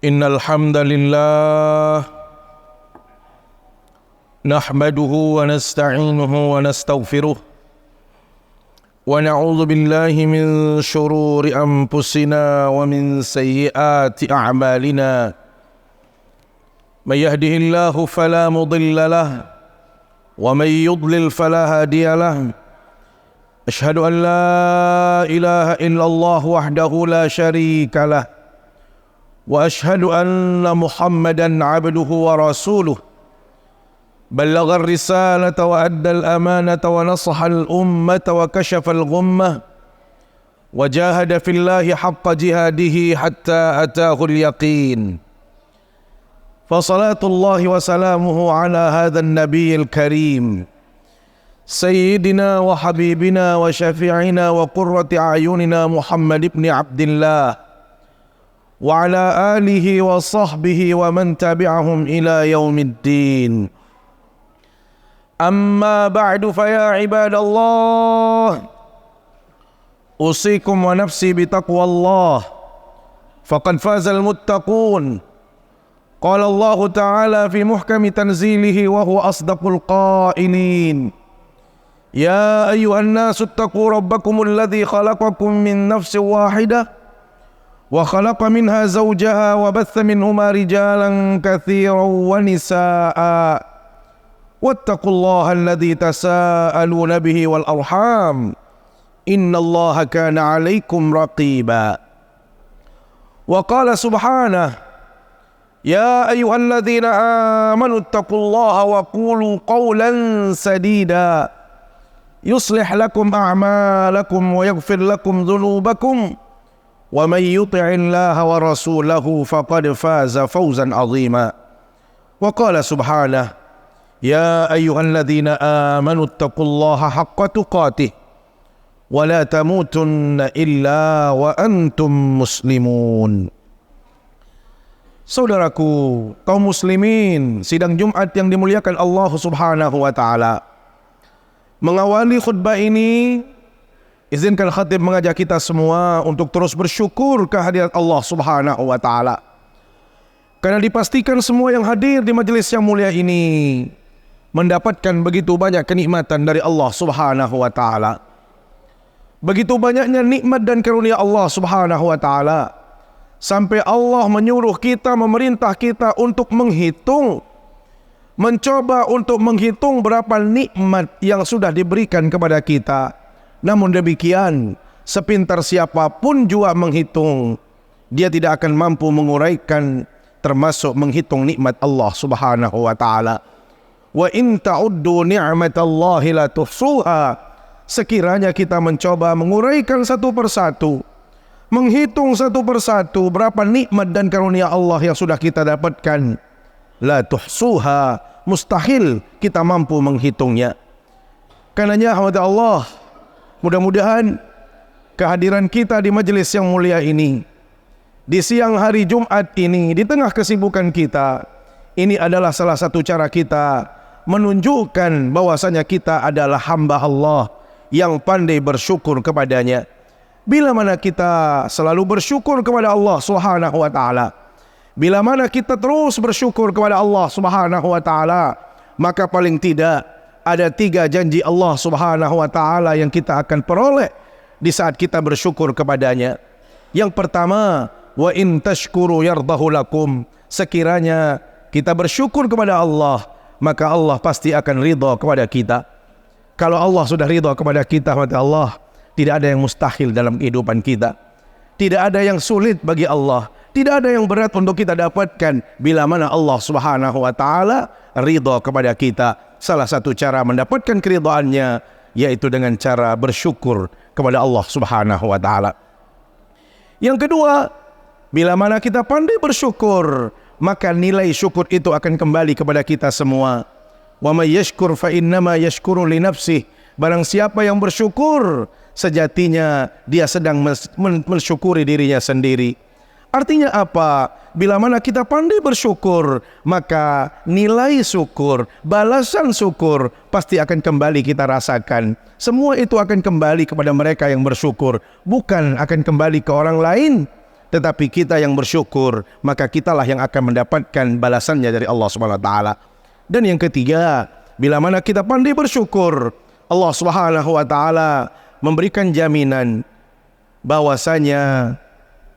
إن الحمد لله نحمده ونستعينه ونستغفره ونعوذ بالله من شرور أنفسنا ومن سيئات أعمالنا من يهده الله فلا مضل له ومن يضلل فلا هادي له أشهد أن لا إله إلا الله وحده لا شريك له وأشهد أن محمدا عبده ورسوله بلغ الرسالة وأدى الأمانة ونصح الأمة وكشف الغمة وجاهد في الله حق جهاده حتى أتاه اليقين فصلاة الله وسلامه على هذا النبي الكريم سيدنا وحبيبنا وشفيعنا وقرة أعيننا محمد بن عبد الله وعلى آله وصحبه ومن تبعهم إلى يوم الدين أما بعد فيا عباد الله أوصيكم ونفسي بتقوى الله فقد فاز المتقون قال الله تعالى في محكم تنزيله وهو أصدق القائلين يا أيها الناس اتقوا ربكم الذي خلقكم من نفس واحدة وخلق منها زوجها وبث منهما رجالا كثيرا ونساء واتقوا الله الذي تساءلون به والأرحام إن الله كان عليكم رقيبا وقال سبحانه يا أيها الذين آمنوا اتقوا الله وقولوا قولا سديدا يصلح لكم أعمالكم ويغفر لكم ذنوبكم ومن يطع الله ورسوله فقد فاز فوزا عظيما وقال سبحانه يا أيها الذين آمنوا اتقوا الله حق تقاته ولا تموتن إلا وأنتم مسلمون. Saudaraku, kaum muslimin, sidang Jumat yang dimuliakan Allah Subhanahu wa taala. Mengawali khutbah ini, izinkan khatib mengajak kita semua untuk terus bersyukur kehadirat Allah Subhanahu wa taala. Karena dipastikan semua yang hadir di majelis yang mulia ini mendapatkan begitu banyak kenikmatan dari Allah Subhanahu wa taala. Begitu banyaknya nikmat dan karunia Allah Subhanahu wa taala sampai Allah menyuruh kita, memerintah kita untuk menghitung, mencoba untuk menghitung berapa nikmat yang sudah diberikan kepada kita. Namun demikian, sepintar siapapun juga menghitung, dia tidak akan mampu menguraikan, termasuk menghitung nikmat Allah Subhanahu wa taala. Wa in ta'uddu ni'matallahi la tuhsuha. Sekiranya kita mencoba menguraikan satu persatu, menghitung satu persatu berapa nikmat dan karunia Allah yang sudah kita dapatkan, la tuhsuha, mustahil kita mampu menghitungnya. Karenanya hamba Allah, mudah-mudahan kehadiran kita di majelis yang mulia ini, di siang hari Jumat ini, di tengah kesibukan kita, ini adalah salah satu cara kita menunjukkan bahwasanya kita adalah hamba Allah yang pandai bersyukur kepadanya. Bila mana kita selalu bersyukur kepada Allah Subhanahu wa taala, bila mana kita terus bersyukur kepada Allah Subhanahu wa taala, maka paling tidak ada 3 janji Allah Subhanahu wa taala yang kita akan peroleh di saat kita bersyukur kepadanya. Yang pertama, wa in tashkuru yardahu lakum. Sekiranya kita bersyukur kepada Allah, maka Allah pasti akan ridha kepada kita. Kalau Allah sudah ridha kepada kita, maka Allah, tidak ada yang mustahil dalam kehidupan kita. Tidak ada yang sulit bagi Allah. Tidak ada yang berat untuk kita dapatkan bila mana Allah Subhanahu wa taala ridha kepada kita. Salah satu cara mendapatkan keridhaannya yaitu dengan cara bersyukur kepada Allah Subhanahu wa taala. Yang kedua, bila mana kita pandai bersyukur, maka nilai syukur itu akan kembali kepada kita semua. Wa may yashkur fa innama yashkuru li nafsihi. Barang siapa yang bersyukur, sejatinya dia sedang mensyukuri dirinya sendiri. Artinya apa? Bila mana kita pandai bersyukur, maka nilai syukur, balasan syukur pasti akan kembali kita rasakan. Semua itu akan kembali kepada mereka yang bersyukur, bukan akan kembali ke orang lain. tetapi kita yang bersyukur, maka kitalah yang akan mendapatkan balasannya dari Allah Subhanahu wa taala. Dan yang ketiga, bila mana kita pandai bersyukur, Allah Subhanahu wa taala memberikan jaminan bahwasanya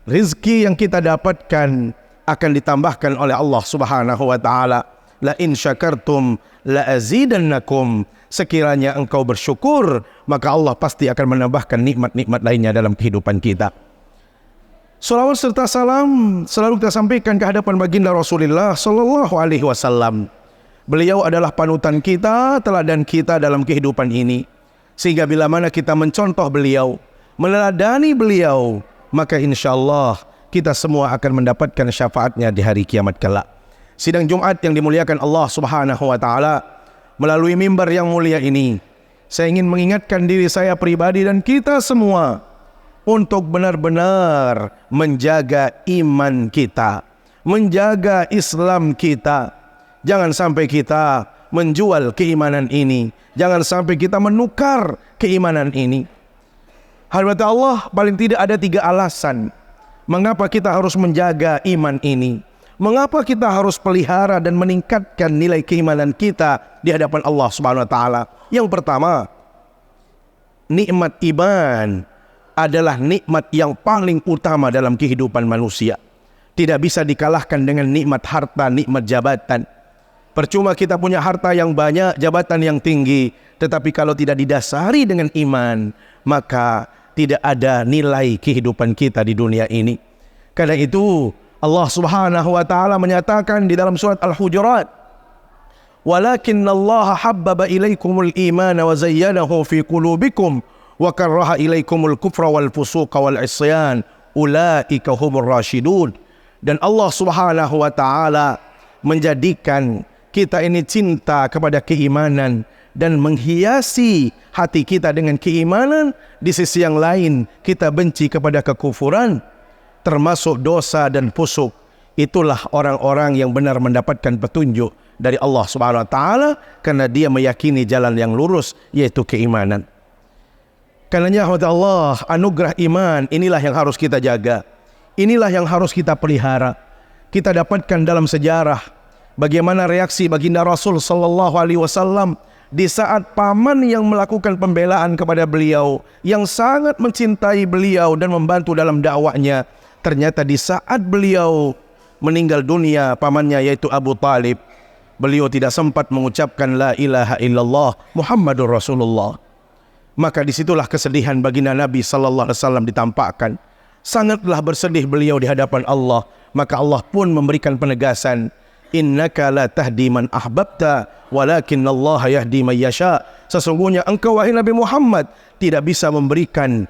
rezeki yang kita dapatkan akan ditambahkan oleh Allah Subhanahu wa taala. La in syakartum la azidannakum. Sekiranya engkau bersyukur, maka Allah pasti akan menambahkan nikmat-nikmat lainnya dalam kehidupan kita. Salawat serta salam selalu kita sampaikan ke hadapan baginda Rasulullah sallallahu alaihi wasallam. Beliau adalah panutan kita, teladan kita dalam kehidupan ini. Sehingga bila mana kita mencontoh beliau, meneladani beliau, maka insyaallah kita semua akan mendapatkan syafaatnya di hari kiamat kelak. Sidang Jumat yang dimuliakan Allah Subhanahu wa taala, melalui mimbar yang mulia ini, saya ingin mengingatkan diri saya pribadi dan kita semua untuk benar-benar menjaga iman kita, menjaga Islam kita. Jangan sampai kita menjual keimanan ini, jangan sampai kita menukar keimanan ini. Hadirat Allah, paling tidak ada 3 alasan mengapa kita harus menjaga iman ini. Mengapa kita harus pelihara dan meningkatkan nilai keimanan kita di hadapan Allah Subhanahu wa taala? Yang pertama, nikmat iman adalah nikmat yang paling utama dalam kehidupan manusia. Tidak bisa dikalahkan dengan nikmat harta, nikmat jabatan. Percuma kita punya harta yang banyak, jabatan yang tinggi, tetapi kalau tidak didasari dengan iman, maka tidak ada nilai kehidupan kita di dunia ini. Karena itu Allah Subhanahu wa taala menyatakan di dalam surat Al-Hujurat, "Walakinnallaha habbaba ilaikumul imana wa zayyanahu fi qulubikum wa karaha ilaikumul kufra wal fusuqa wal isyan ulaika humur rasyidun." Dan Allah Subhanahu wa taala menjadikan kita ini cinta kepada keimanan dan menghiasi hati kita dengan keimanan. Di sisi yang lain kita benci kepada kekufuran, termasuk dosa dan fusuk. Itulah orang-orang yang benar mendapatkan petunjuk dari Allah Subhanahu wa taala karena dia meyakini jalan yang lurus, yaitu keimanan. Karenanya Allah, anugerah iman inilah yang harus kita jaga. Inilah yang harus kita pelihara. Kita dapatkan dalam sejarah bagaimana reaksi baginda Rasul sallallahu alaihi wasallam di saat paman yang melakukan pembelaan kepada beliau, yang sangat mencintai beliau dan membantu dalam dakwahnya. Ternyata di saat beliau meninggal dunia, pamannya yaitu Abu Talib, beliau tidak sempat mengucapkan la ilaha illallah Muhammadur Rasulullah. Maka disitulah kesedihan baginda Nabi sallallahu alaihi wasallam ditampakkan. Sangatlah bersedih beliau di hadapan Allah. Maka Allah pun memberikan penegasan, innaka la tahdi man ahbabta walakinallaha yahdi man yasha. Sesungguhnya engkau wahai Nabi Muhammad tidak bisa memberikan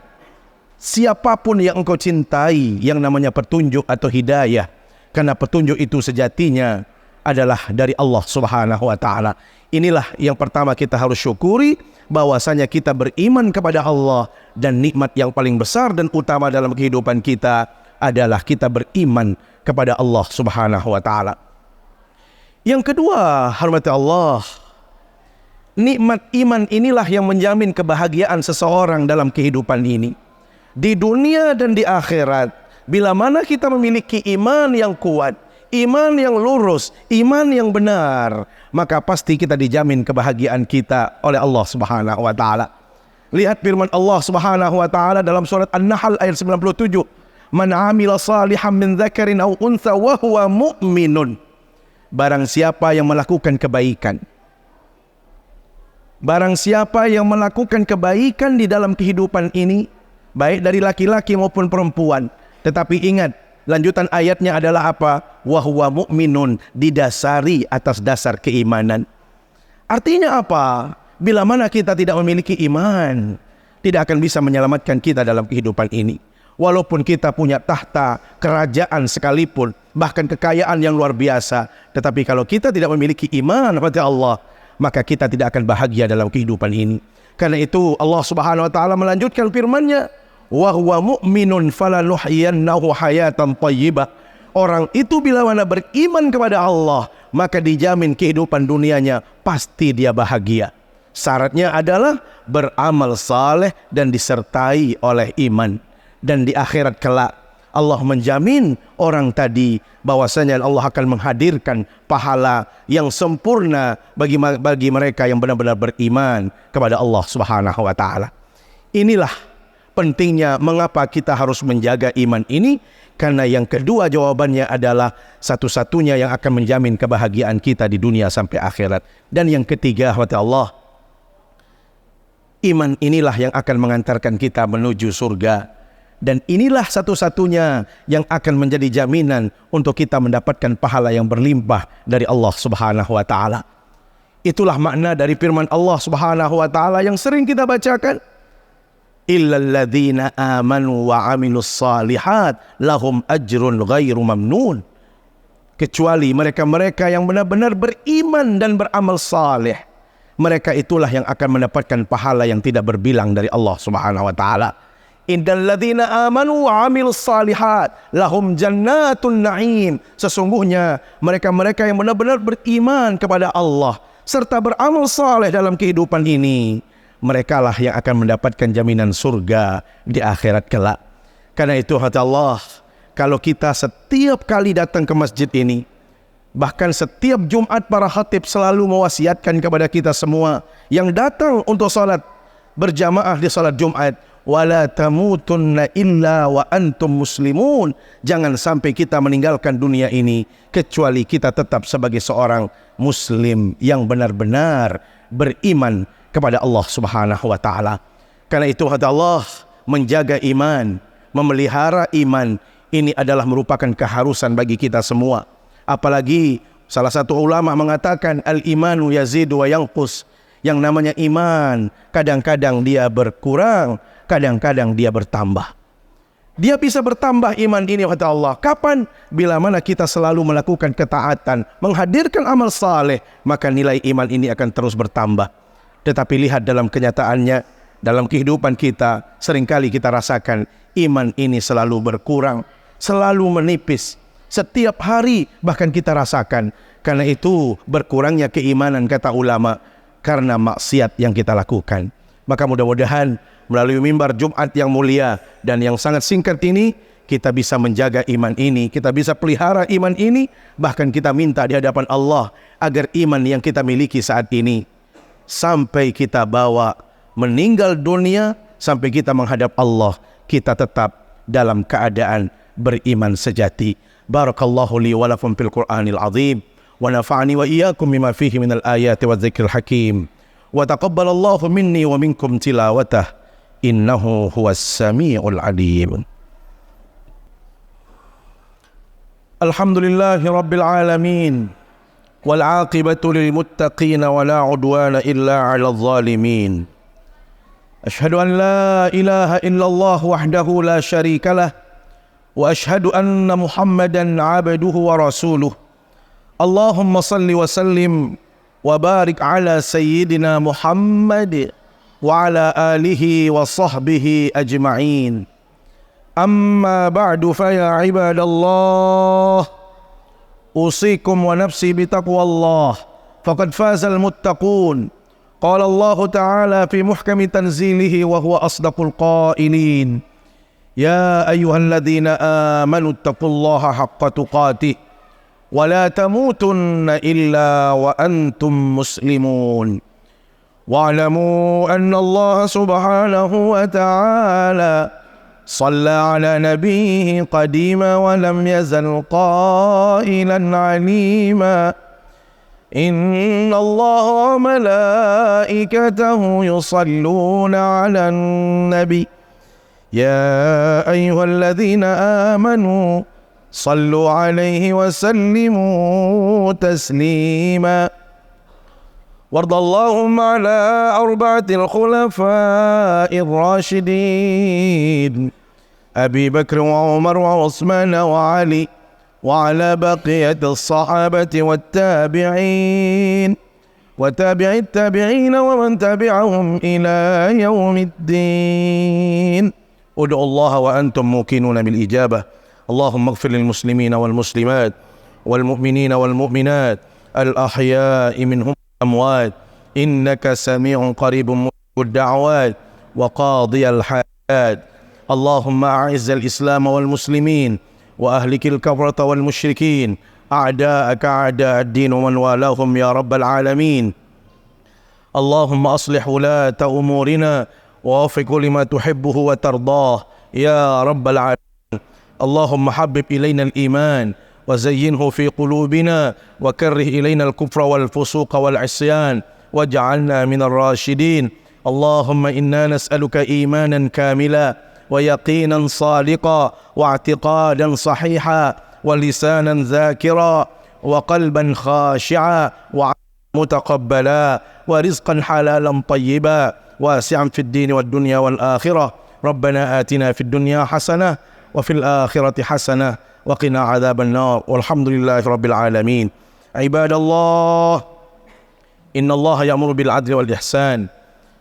siapapun yang engkau cintai yang namanya petunjuk atau hidayah, karena petunjuk itu sejatinya adalah dari Allah Subhanahu wa taala. Inilah yang pertama kita harus syukuri, bahwasanya kita beriman kepada Allah, dan nikmat yang paling besar dan utama dalam kehidupan kita adalah kita beriman kepada Allah Subhanahu wa taala. Yang kedua, hormati Allah, nikmat iman inilah yang menjamin kebahagiaan seseorang dalam kehidupan ini, di dunia dan di akhirat. Bila mana kita memiliki iman yang kuat, iman yang lurus, iman yang benar, maka pasti kita dijamin kebahagiaan kita oleh Allah Subhanahu wa taala. Lihat firman Allah Subhanahu wa taala dalam surat An-Nahl ayat 97, "Man 'amila shalihan min dzakarin aw untha wa huwa mu'minun." Barang siapa yang melakukan kebaikan, barang siapa yang melakukan kebaikan di dalam kehidupan ini, baik dari laki-laki maupun perempuan. Tetapi ingat, lanjutan ayatnya adalah apa? Wa huwa mu'minun, didasari atas dasar keimanan. Artinya apa? Bila mana kita tidak memiliki iman, tidak akan bisa menyelamatkan kita dalam kehidupan ini. Walaupun kita punya tahta, kerajaan sekalipun, bahkan kekayaan yang luar biasa, tetapi kalau kita tidak memiliki iman kepada Allah, maka kita tidak akan bahagia dalam kehidupan ini. Karena itu Allah Subhanahu wa taala melanjutkan firman-Nya, wa huwa mu'minun falanuhyiyannahu hayatan thayyibah. Orang itu bila mana beriman kepada Allah, maka dijamin kehidupan dunianya pasti dia bahagia. Syaratnya adalah beramal saleh dan disertai oleh iman. Dan di akhirat kelak Allah menjamin orang tadi bahwasanya Allah akan menghadirkan pahala yang sempurna bagi mereka yang benar-benar beriman kepada Allah Subhanahu wa taala. Inilah pentingnya mengapa kita harus menjaga iman ini, karena yang kedua jawabannya adalah satu-satunya yang akan menjamin kebahagiaan kita di dunia sampai akhirat. Dan yang ketiga, hati Allah, iman inilah yang akan mengantarkan kita menuju surga. Dan inilah satu-satunya yang akan menjadi jaminan untuk kita mendapatkan pahala yang berlimpah dari Allah Subhanahu wa taala. Itulah makna dari firman Allah Subhanahu wa taala yang sering kita bacakan. Illal ladzina amanu wa 'amilus shalihat lahum ajrun ghairu mamnun. Kecuali mereka-mereka yang benar-benar beriman dan beramal saleh. Mereka itulah yang akan mendapatkan pahala yang tidak berbilang dari Allah Subhanahu wa taala. Innal ladzina amanu wa 'amilus shalihat lahum jannatun na'im. Sesungguhnya mereka-mereka yang benar-benar beriman kepada Allah serta beramal saleh dalam kehidupan ini, merekalah yang akan mendapatkan jaminan surga di akhirat kelak. Karena itu hati Allah, kalau kita setiap kali datang ke masjid ini, bahkan setiap Jumat para khatib selalu mewasiatkan kepada kita semua yang datang untuk salat berjamaah di salat Jumat, wala tamutunna illa wa antum muslimun. Jangan sampai kita meninggalkan dunia ini kecuali kita tetap sebagai seorang muslim yang benar-benar beriman kepada Allah Subhanahu wa taala. Karena itu hati Allah, menjaga iman, memelihara iman ini adalah merupakan keharusan bagi kita semua. Apalagi salah satu ulama mengatakan al-imanu yazidu wa yanqus. Yang namanya iman kadang-kadang dia berkurang, kadang-kadang dia bertambah. Dia bisa bertambah iman ini kata Allah. Kapan? Bila mana kita selalu melakukan ketaatan, menghadirkan amal saleh, maka nilai iman ini akan terus bertambah. Tetapi lihat dalam kenyataannya, dalam kehidupan kita, seringkali kita rasakan iman ini selalu berkurang, selalu menipis. Setiap hari bahkan kita rasakan. Karena itu berkurangnya keimanan kata ulama, karena maksiat yang kita lakukan. Maka mudah-mudahan melalui mimbar Jumat yang mulia dan yang sangat singkat ini, kita bisa menjaga iman ini, kita bisa pelihara iman ini, bahkan kita minta di hadapan Allah agar iman yang kita miliki saat ini sampai kita bawa meninggal dunia, sampai kita menghadap Allah, kita tetap dalam keadaan beriman sejati. Barakallahu li wa lakum fil Qur'anil azim, wa nafa'ani wa iyyakum bima fihi minal ayati wa dzikril hakim, wa taqabbalallahu minni wa minkum tilawatah, innahu huwas sami'ul alim. Alhamdulillahi rabbil alamin, wal 'aqibatu lil muttaqin wa la 'udwana illa 'alal zalimin. Ashhadu an la ilaha illallah wahdahu la syarika lah, wa ashhadu anna Muhammadan 'abduhu wa rasuluh. Allahumma salli wa sallim wa barik ala sayyidina Muhammad wa ala alihi wa sahbihi ajma'in. Amma ba'du, fa ya ibadallah, usikum wa nafsi bitaqwallah, faqad fazal muttaqun. Qala Allah Ta'ala fi muhkami tanzilihi wa huwa asdaqul qailin. Ya ayyuhalladzina amanu ittaqullaha haqqa tuqatih wa la tamutunna illa wa antum muslimun. Wa'lamu anna Allah subhanahu wa ta'ala shalla ala nabiyhi qadima wa lam yazal qailan alima. Inna Allah wa malaikatahu yusalluna ala nabi. Ya ayyuhalladzina amanu sallu alaihi wa sallimu taslima. Wardallahum ala arba'atil khulafa'ir rasyidin, Abi Bakr wa Umar wa Uthman wa Ali, wa ala baqiyatis sahabati wat tabi'in wa tabi'it tabi'in wa man tabi'ahum ila yaumiddin. Ud'u Allah wa antum muqinuna bil ijabah. Allahumma ighfir lil muslimina wal muslimat wal mu'minina wal mu'minat al ahya'i minhum amwat, innaka sami'un qaribun mujibud da'wat wa qadiyal hajat. اللهم أعز الإسلام والمسلمين وأهلك الكفرة والمشركين أعداءك أعداء الدين ومن والاهم يا رب العالمين. اللهم أصلح ولاة أمورنا ووفق لما تحبه وترضاه يا رب العالمين. اللهم حبب إلينا الإيمان وزينه في قلوبنا وكره إلينا الكفر والفسوق والعصيان واجعلنا من الراشدين. اللهم إنا نسألك إيمانا كاملا ويقينا صادقا واعتقادا صحيحا ولسانا ذاكرا وقلبا خاشعا متقبلا ورزقا حلالا طيبا واسعا في الدين والدنيا والآخرة. ربنا آتنا في الدنيا حسنة وفي الآخرة حسنة وقنا عذاب النار والحمد لله رب العالمين. عباد الله، إن الله يأمر بالعدل والإحسان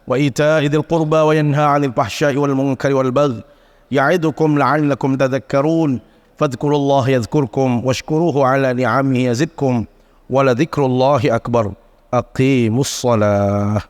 وإيتاء ذي القربى وينهى عن الفحشاء والمنكر والبغي يعظكم لعلكم تذكرون. فاذكروا الله يذكركم واشكروه على نعمه يزدكم ولذكر الله أكبر. أقيموا الصلاة.